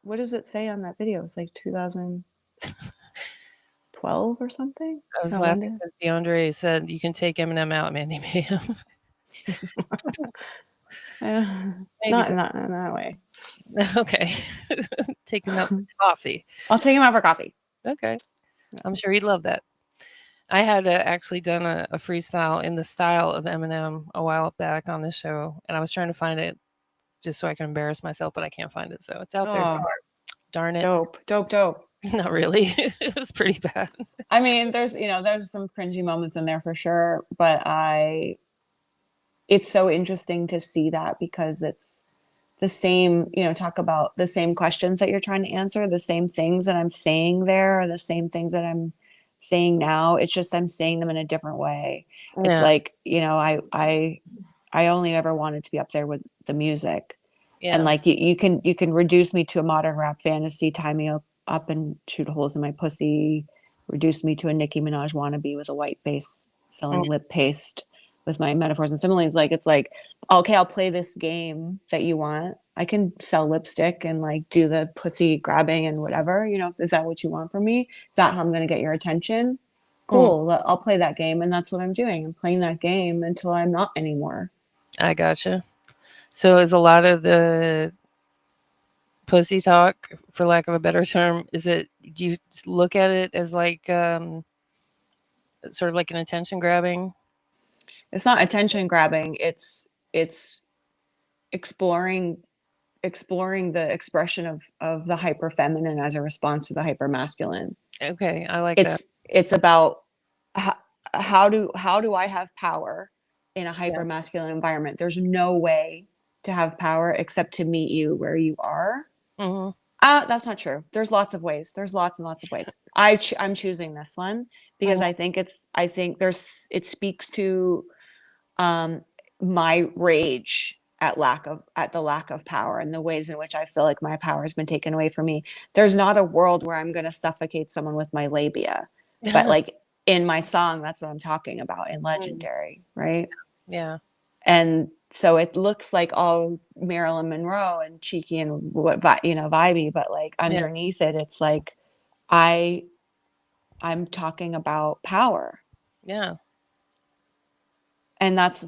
what does it say on that video? It's like 2012 or something. I was No laughing wonder. because DeAndre said you can take Eminem out, Mandy Mayhem. Maybe Not so. in that way. Okay. Take him out for coffee. I'll take him out for coffee. Okay. I'm sure he'd love that. I had actually done a freestyle in the style of Eminem a while back on this show, and I was trying to find it just so I can embarrass myself, but I can't find it. So it's out there. Oh, Darn it. dope. Not really. It was pretty bad. I mean, there's some cringy moments in there for sure, but it's so interesting to see that because it's the same, talk about the same questions that you're trying to answer, the same things that I'm saying there are the same things that I'm saying now. It's just I'm saying them in a different way. It's Yeah. like, I only ever wanted to be up there with the music. Yeah. And like you can reduce me to a modern rap fantasy, tie me up and shoot holes in my pussy, reduce me to a Nicki Minaj wannabe with a white face selling lip paste with my metaphors and similes. Like, it's like, okay, I'll play this game that you want. I can sell lipstick and like do the pussy grabbing and whatever, is that what you want from me? Is that how I'm going to get your attention? Cool. I'll play that game. And that's what I'm doing. I'm playing that game until I'm not anymore. I gotcha. So is a lot of the pussy talk, for lack of a better term, is it do you look at it as like sort of like an attention grabbing? It's not attention grabbing. It's exploring the expression of the hyper feminine as a response to the hyper masculine. Okay, I like that. It's about how do I have power in a hyper masculine environment? There's no way to have power except to meet you where you are. Mm-hmm. That's not true. There's lots of ways. There's lots and lots of ways. I'm choosing this one because I think it speaks to my rage at the lack of power and the ways in which I feel like my power has been taken away from me. There's not a world where I'm going to suffocate someone with my labia, but like in my song, that's what I'm talking about in Legendary, right? Yeah. And so it looks like all Marilyn Monroe and cheeky and vibey, but like underneath it, it's like I'm talking about power. Yeah. And that's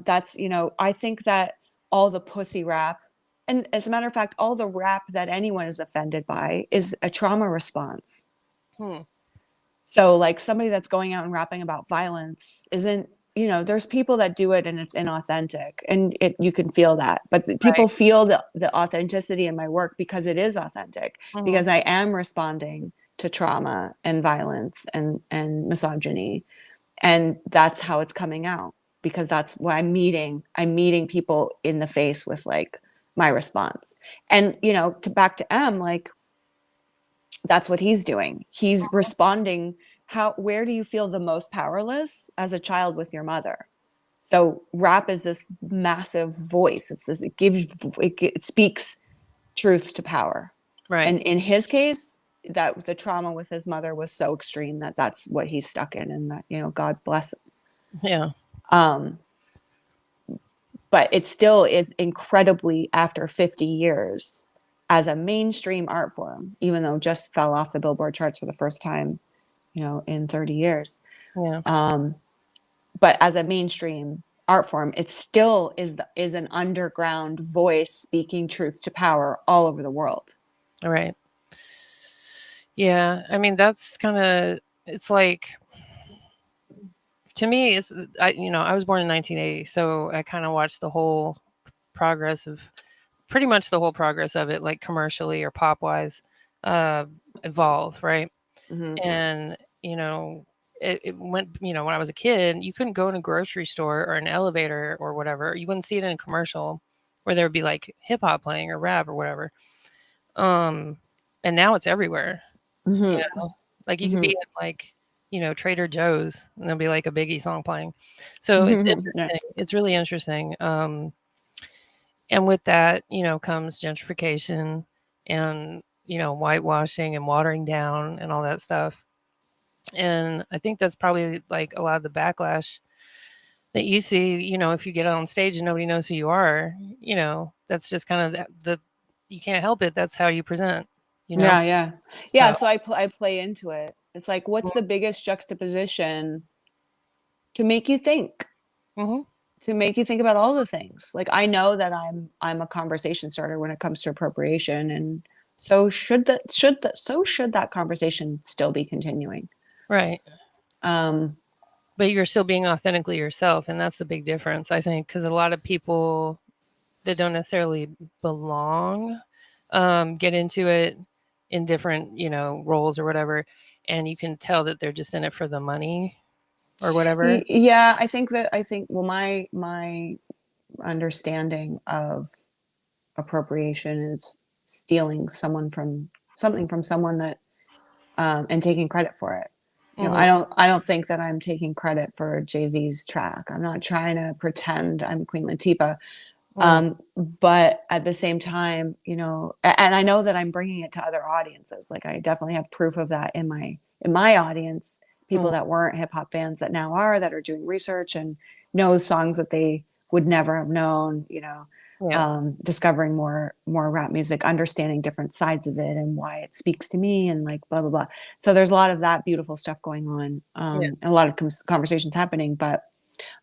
I think that all the pussy rap, and as a matter of fact, all the rap that anyone is offended by is a trauma response. So like somebody that's going out and rapping about violence isn't, there's people that do it and it's inauthentic, and you can feel that, but people feel the authenticity in my work because it is authentic, because I am responding to trauma and violence and misogyny, and that's how it's coming out, because that's what I'm meeting people in the face with like my response. And back to M, like that's what he's doing. He's responding. Where do you feel the most powerless? As a child with your mother. So rap is this massive voice. It speaks truth to power. Right. And in his case, that the trauma with his mother was so extreme that that's what he's stuck in, and that, God bless him. Yeah. But it still is incredibly, after 50 years, as a mainstream art form, even though it just fell off the Billboard charts for the first time, in 30 years. Yeah. But as a mainstream art form, it still is an underground voice speaking truth to power all over the world. All right. Yeah. I mean, that's kind of, it's like, to me, I was born in 1980, so I kind of watched the whole progress of, pretty much the whole progress of it, like commercially or pop wise, evolve, right? And it went, when I was a kid, you couldn't go in a grocery store or an elevator or whatever, you wouldn't see it in a commercial where there would be like hip hop playing or rap or whatever. And now it's everywhere. Like you could be in like Trader Joe's and there'll be like a Biggie song playing. So it's interesting. It's really interesting. And with that, comes gentrification and whitewashing and watering down and all that stuff. And I think that's probably like a lot of the backlash that you see, if you get on stage and nobody knows who you are, that's just kind of the you can't help it. That's how you present, Yeah. So I play into it. It's like, what's the biggest juxtaposition to make you think? To make you think about all the things. Like, I know that I'm a conversation starter when it comes to appropriation, and so should that conversation still be continuing. Right. But you're still being authentically yourself, and that's the big difference, I think, because a lot of people that don't necessarily belong get into it in different, roles or whatever, and you can tell that they're just in it for the money or whatever. Yeah, I think well, my understanding of appropriation is stealing something from someone that and taking credit for it. I don't think that I'm taking credit for Jay-Z's track. I'm not trying to pretend I'm Queen Latifah. But at the same time, and I know that I'm bringing it to other audiences. Like, I definitely have proof of that in my audience, people that weren't hip hop fans that now are, that are doing research and know songs that they would never have known, discovering more rap music, understanding different sides of it and why it speaks to me, and like blah, blah, blah. So there's a lot of that beautiful stuff going on, and a lot of conversations happening. But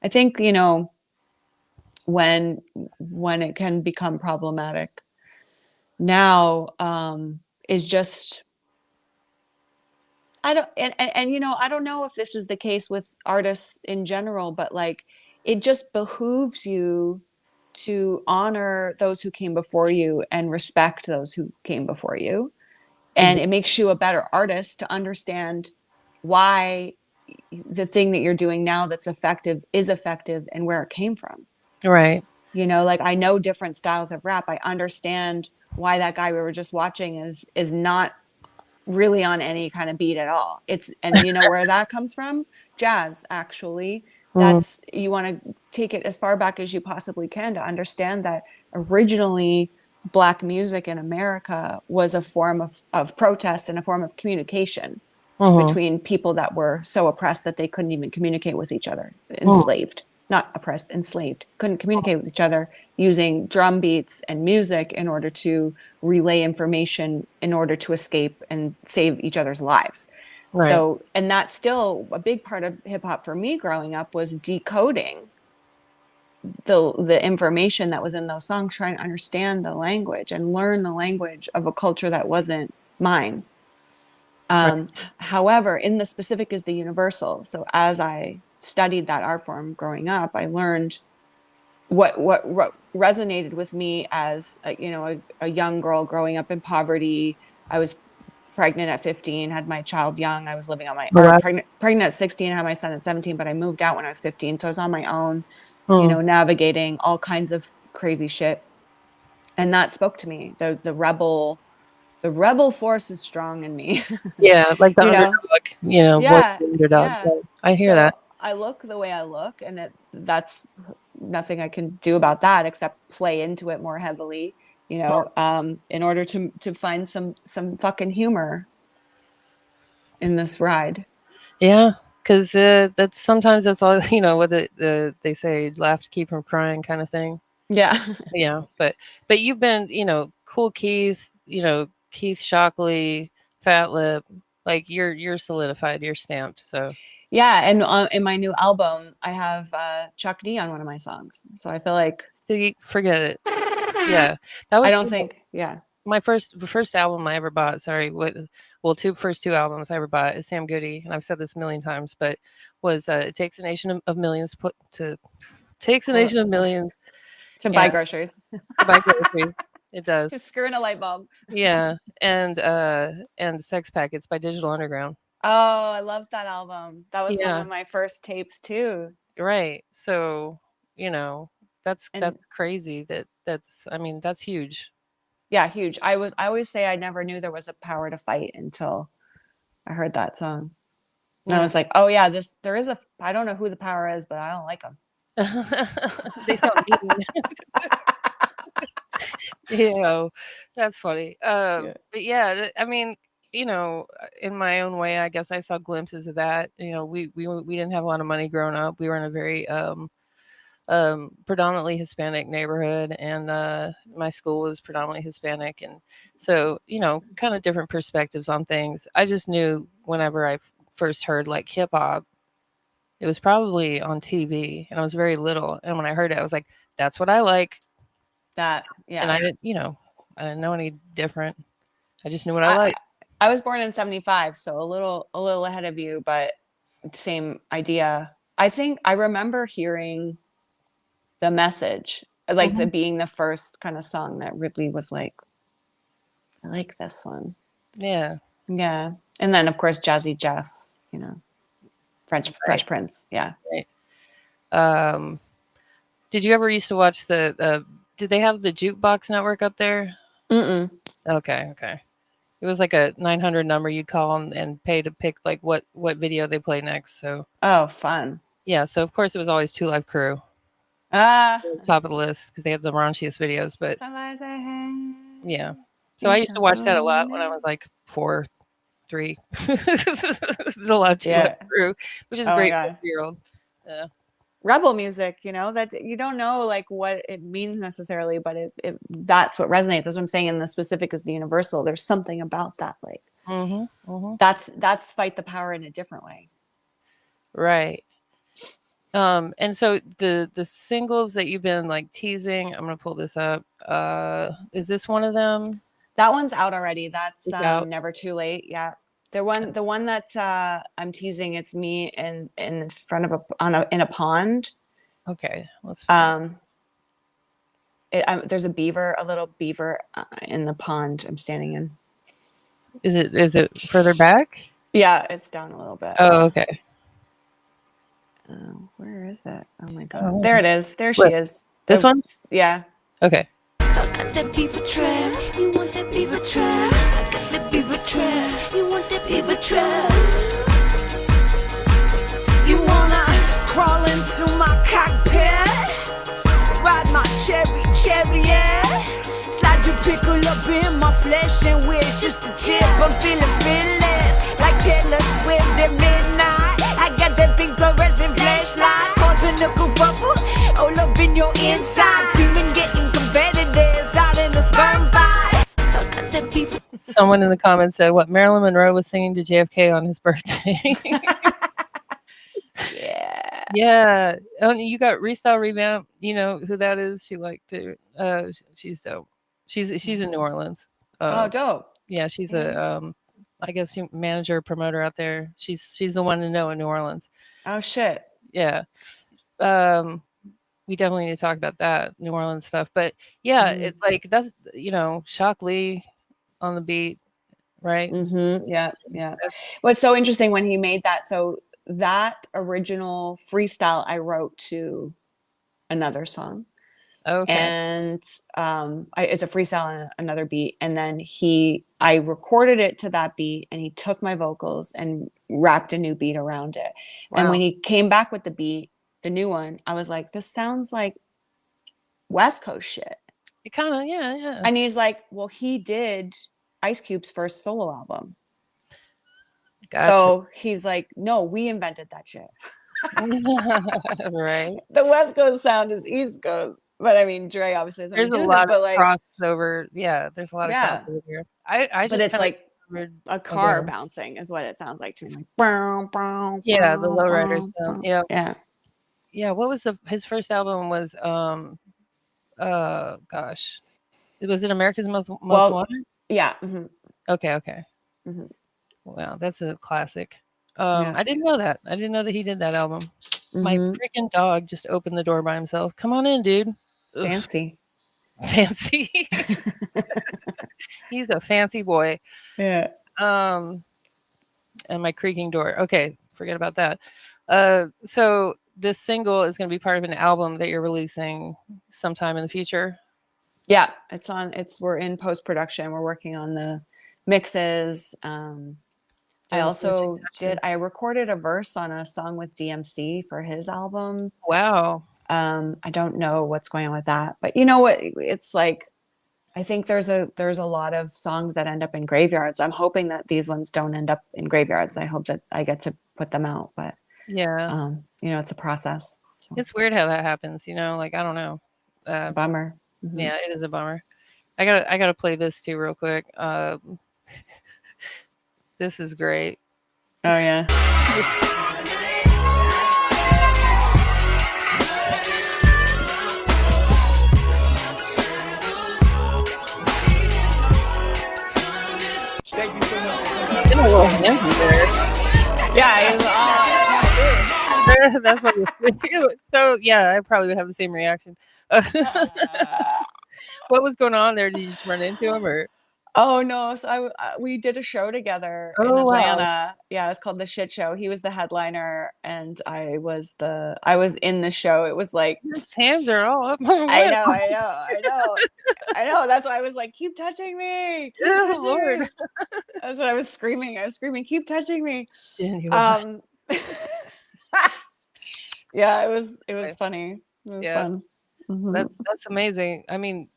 I think, when it can become problematic now, is just I don't, and you know, I don't know if this is the case with artists in general, but like it just behooves you to honor those who came before you and respect those who came before you. And it makes you a better artist to understand why the thing that you're doing now that's effective is effective and where it came from. Right. You know, like I know different styles of rap. I understand why that guy we were just watching is not really on any kind of beat at all. It's, and you know where that comes from? Jazz, actually. That's, you want to take it as far back as you possibly can to understand that originally Black music in America was a form of protest and a form of communication between people that were so oppressed that they couldn't even communicate with each other, enslaved, not oppressed, enslaved, couldn't communicate with each other, using drum beats and music in order to relay information in order to escape and save each other's lives. Right. So, and that's still a big part of hip hop for me growing up, was decoding the information that was in those songs, trying to understand the language and learn the language of a culture that wasn't mine. However, in the specific is the universal. So as I studied that art form growing up, I learned what resonated with me as a young girl growing up in poverty. I was pregnant at 15, had my child young. I was living on my pregnant at 16, had my son at 17, but I moved out when I was 15. So I was on my own, navigating all kinds of crazy shit. And that spoke to me. The rebel force is strong in me. Yeah, like the underdog, Yeah, voice of the underdog. yeah. So I hear that. I look the way I look, and that's nothing I can do about that except play into it more heavily, in order to find some fucking humor in this ride. Yeah, because that's sometimes that's all what they say, laugh to keep from crying kind of thing. Yeah. Yeah, but you've been Cool Keith, Keith Shockley, Fat Lip, like you're solidified, you're stamped. So yeah, and in my new album, I have Chuck D on one of my songs, so I feel like forget it. Yeah, that was. I don't think. Yeah, my first album I ever bought. Sorry, first two albums I ever bought is Sam Goody, and I've said this a million times, but was it takes a nation of millions to buy groceries. To buy groceries. It does. To screw in a light bulb. Yeah, and Sex Packets by Digital Underground. Oh, I love that album. That was one of my first tapes too. Right. So, that's crazy. That's huge. Yeah, huge. I always say I never knew there was a power to fight until I heard that song. And I was like, oh yeah, I don't know who the power is, but I don't like them. They sound mean. That's funny. But yeah, in my own way, I guess I saw glimpses of that. We didn't have a lot of money growing up. We were in a very predominantly Hispanic neighborhood, and my school was predominantly Hispanic, and so kind of different perspectives on things. I just knew whenever I first heard like hip hop, it was probably on TV, and I was very little, and when I heard it, I was like, "That's what I like." And I didn't, I didn't know any different. I just knew what I liked. I was born in 75, so a little ahead of you, but same idea. I think I remember hearing The Message, like the being the first kind of song that really was like, I like this one. Yeah. Yeah. And then of course Jazzy Jeff, Fresh Prince. Yeah. Right. Did you ever used to watch did they have the Jukebox Network up there? Mm-mm. Okay. It was like a 900 number you'd call and pay to pick like what video they play next. So. Oh, fun. Yeah. So of course it was always 2 Live Crew. Top of the list because they had the raunchiest videos. But yeah. So I used to watch that a lot when I was like 4, 3. This is a lot too Live Crew, which is great for a 4-year-old. Yeah. Rebel music, that you don't know like what it means necessarily, but that's what resonates. That's what I'm saying. In the specific is the universal. There's something about that, like that's fight the power in a different way. Right. And so the singles that you've been like teasing, I'm gonna pull this up. Is this one of them? That one's out already. That's Never Too Late. Yeah. The one that I'm teasing, it's me in front of in a pond. Okay, let's find There's a little beaver in the pond I'm standing in. Is it further back? Yeah, it's down a little bit. Oh, okay. Where is it? Oh my Oh, god. There it is. There What? she is. This one? Yeah. Okay. That beaver trap, you want that beaver trap? I got that beaver trap, you want that beaver trap? You wanna crawl into my cockpit, ride my chariot, slide your pickle up in my flesh and wish just a chip. I'm feeling fearless, like Taylor Swift at midnight. I got that pink fluorescent flashlight, causing a kerfuffle all up in your inside. Seeming getting competitive, starting a sperm fight. That beaver. Someone in the comments said, "What Marilyn Monroe was singing to JFK on his birthday." Yeah. Yeah. Oh, you got Restyle Revamp. You know who that is? She liked to. She's dope. She's in New Orleans. Oh, dope. Yeah, she's a I guess manager promoter out there. She's the one to know in New Orleans. Oh shit. Yeah. We definitely need to talk about that New Orleans stuff. But yeah, it's like that's Shock Lee on the beat, right? Mm-hmm. Yeah, yeah. What's so interesting when he made that? So that original freestyle I wrote to another song. Okay. And it's a freestyle on another beat. And then I recorded it to that beat, and he took my vocals and wrapped a new beat around it. Wow. And when he came back with the beat, the new one, I was like, this sounds like West Coast shit. It kind of, yeah. And he's like, well, he did Ice Cube's first solo album. Gotcha. So he's like, no, we invented that shit. Right. The West Coast sound is East Coast. But I mean, Dre obviously there's a lot of crossover. Yeah, there's a lot of crossover here. I just but it's like a car again. bouncing is what it sounds like to me. Like, yeah, the lowrider sound. Yeah. What was his first album was gosh, was it America's Most Wanted? Yeah. Mm-hmm. Okay. Mm-hmm. Wow, that's a classic. I didn't know that. I didn't know that he did that album. Mm-hmm. My freaking dog just opened the door by himself. Come on in, dude. Fancy. He's a fancy boy. Yeah. And my creaking door. Okay, forget about that. So this single is going to be part of an album that you're releasing sometime in the future. Yeah, we're in post-production. We're working on the mixes. I also I recorded a verse on a song with DMC for his album. Wow. I don't know what's going on with that, but you know what? It's like, I think there's a lot of songs that end up in graveyards. I'm hoping that these ones don't end up in graveyards. I hope that I get to put them out, but yeah, it's a process. So. It's weird how that happens, like, I don't know. Bummer. Mm-hmm. Yeah, it is a bummer. I gotta play this too real quick. This is great. Oh yeah. Thank you so much. Getting a little handsy there. Yeah, that's what you're so yeah, I probably would have the same reaction. What was going on there? Did you just run into him or? Oh no! So we did a show together in Atlanta. Wow. Yeah, it's called The Shit Show. He was the headliner, and I was in the show. It was like his hands are all up. I know. That's why I was like, "Keep touching me!" Lord. Me. That's what I was screaming. "Keep touching me!" Yeah, it was funny. It was fun. Mm-hmm. That's amazing. I mean.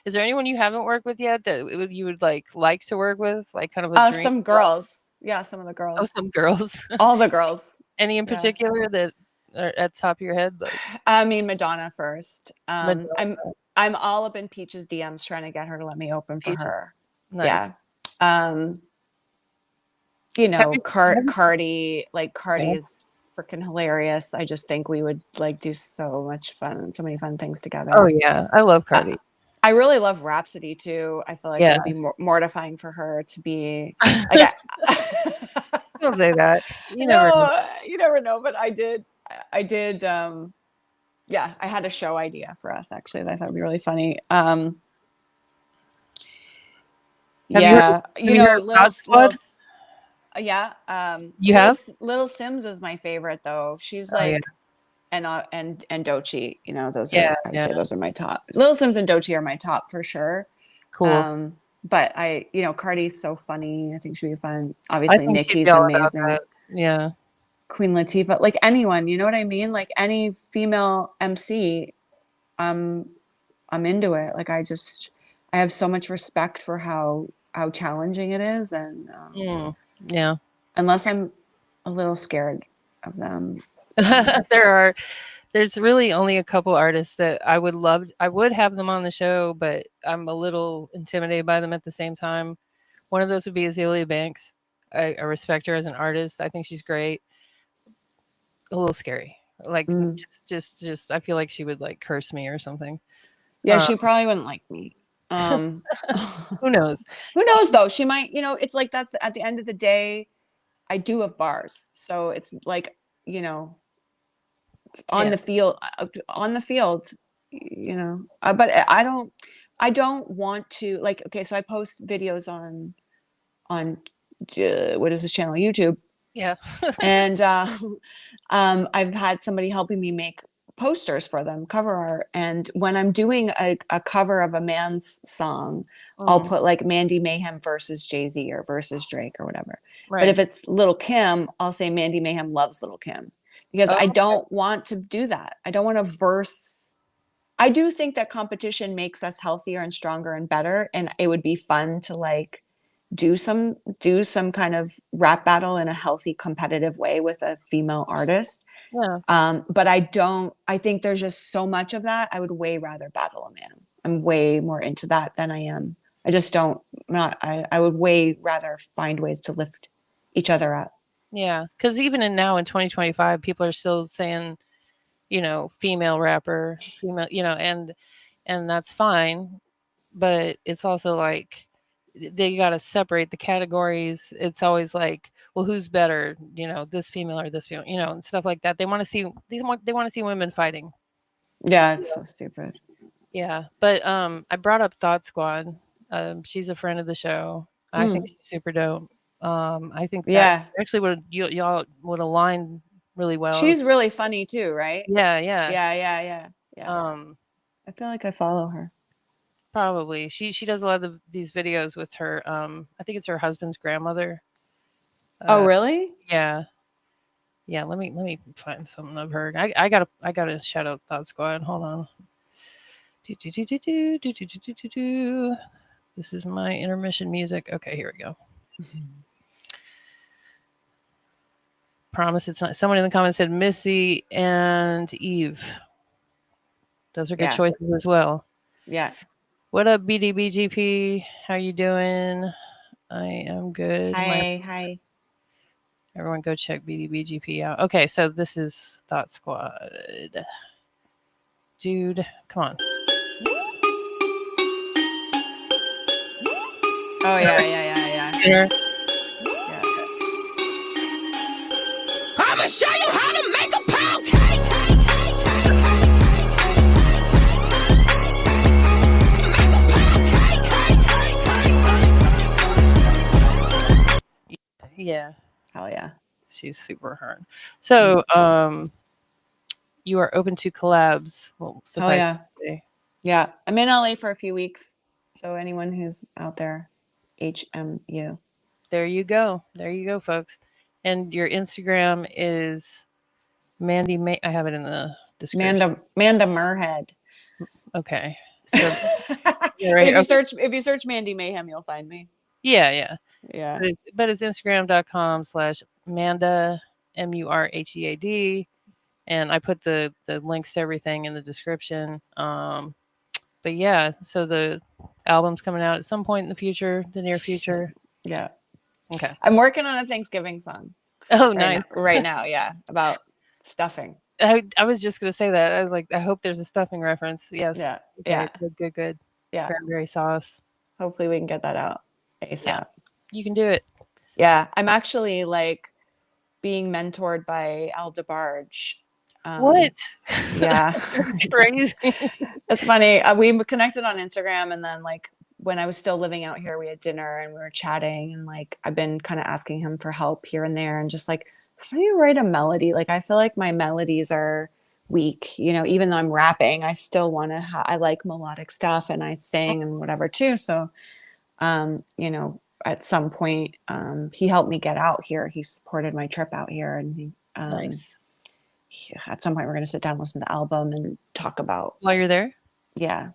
Is there anyone you haven't worked with yet that you would like to work with? Like kind of a dream? Some girls. Yeah, some of the girls. Oh, some girls. All the girls. Any in particular that are at the top of your head? Like... I mean, Madonna first. I'm all up in Peach's DMs trying to get her to let me open for her. Nice. Yeah. Cardi. Like Cardi is freaking hilarious. I just think we would like do so many fun things together. Oh yeah, I love Cardi. I really love Rhapsody too. I feel like it Yeah. would be mortifying for her to be like. Don't say that. You never know. No, you never know. But I did. I did. Yeah, I had a show idea for us actually that I thought would be really funny. Have Yeah, you heard God Squad? Yeah. You have? Little Sims is my favorite though. She's Oh, yeah. like, and Doechii. You know, those Yeah, are I would yeah. say those are my top. Little Sims and Doechii are my top for sure. Cool. But Cardi's so funny. I think she'd be fun. I Obviously, think she'd be Nikki's all about amazing. that. Yeah. Queen Latifah, like anyone, you know what I mean? Like any female MC, I'm into it. Like I have so much respect for how challenging it is, and Yeah. unless I'm a little scared of them. There's really only a couple artists that I would have them on the show, but I'm a little intimidated by them at the same time. One of those would be Azealia Banks. I respect her as an artist. I think she's great. A little scary. Like just I feel like she would like curse me or something. Yeah, she probably wouldn't like me. Who knows? Who knows though? She might, it's like that's at the end of the day, I do have bars. So it's like, on the field, but I don't want to like, okay, so I post videos on what is this channel? YouTube. Yeah. And I've had somebody helping me make posters for them, cover art. And when I'm doing a cover of a man's song, I'll put like Mandy Mayhem versus Jay-Z or versus Drake or whatever. Right. But if it's Little Kim, I'll say Mandy Mayhem loves Little Kim, because I don't want to do that. I don't want to verse. I do think that competition makes us healthier and stronger and better. And it would be fun to like do some kind of rap battle in a healthy, competitive way with a female artist. Yeah. But I think there's just so much of that. I would way rather battle a man. I'm way more into that than I am. I just don't, I would way rather find ways to lift each other up. Yeah. Because even now in 2025, people are still saying, female rapper, female, and that's fine. But it's also like they got to separate the categories. It's always like, well, who's better, this female or this female, and stuff like that. They want to see they want to see women fighting. Yeah, it's so stupid. Yeah, but I brought up Thought Squad. She's a friend of the show. I think she's super dope. I think that actually y'all would align really well. She's really funny too, right? Yeah. Yeah. I feel like I follow her. Probably. She does a lot of these videos with her. I think it's her husband's grandmother. Oh, really? Yeah. Yeah. Let me find something of her. I gotta shout out Thought Squad. Hold on. This is my intermission music. Okay, here we go. Promise it's not. Someone in the comments said Missy and Eve. Those are good choices as well. Yeah. What up, BDBGP? How you doing? I am good. Hi. Everyone go check BDBGP out. Okay, so this is Thought Squad. Dude, come on. Oh, yeah. Here. I'ma show you how to make a pound cake. Yeah. Hell yeah. She's super hard. So, you are open to collabs. Well, oh yeah. Yeah. I'm in LA for a few weeks. So anyone who's out there, HMU. There you go. There you go, folks. And your Instagram is Mandy May. I have it in the description. Manda Merhead. Okay. So, right. If you search Mandy Mayhem, you'll find me. Yeah. But it's Instagram.com/Manda MURHEAD. And I put the links to everything in the description. But yeah, so the album's coming out at some point in the near future. Yeah. Okay. I'm working on a Thanksgiving song. Oh, nice. Right now, yeah. About stuffing. I was just gonna say that. I was like, I hope there's a stuffing reference. Yes. Yeah. Okay, Yeah. Good. Yeah. Cranberry sauce. Hopefully we can get that out ASAP. Yeah. You can do it. Yeah. I'm actually like being mentored by Al DeBarge. What? Yeah. That's crazy. It's funny. We connected on Instagram, and then like when I was still living out here, we had dinner and we were chatting, and like I've been kind of asking him for help here and there, and just like, how do you write a melody? Like I feel like my melodies are weak, you know, even though I'm rapping, I still want to I like melodic stuff and I sing and whatever too. So you know, at some point he helped me get out here. He supported my trip out here, and Nice. at some point we're going to sit down, listen to the album, and talk about. While you're there, Yeah,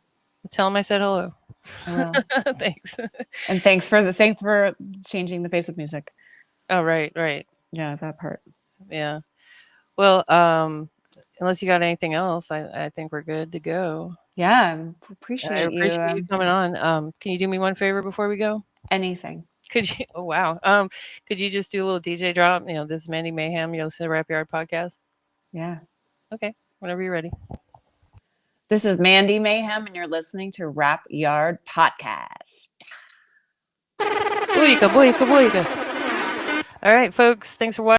tell him I said hello. I will. Thanks. And thanks for changing the face of music. Oh, right. Yeah, that part. Yeah. Well, unless you got anything else, I think we're good to go. Yeah, I appreciate appreciate you coming on. Can you do me one favor before we go? anything. Could you? Oh, wow. Could you just do a little DJ drop? You know, this is Mandy Mayhem. You're listening to Rap Yard Podcast. Yeah. Okay, whenever you're ready. This is Mandy Mayhem, and you're listening to Rap Yard Podcast. Boyka. All right, folks. Thanks for watching.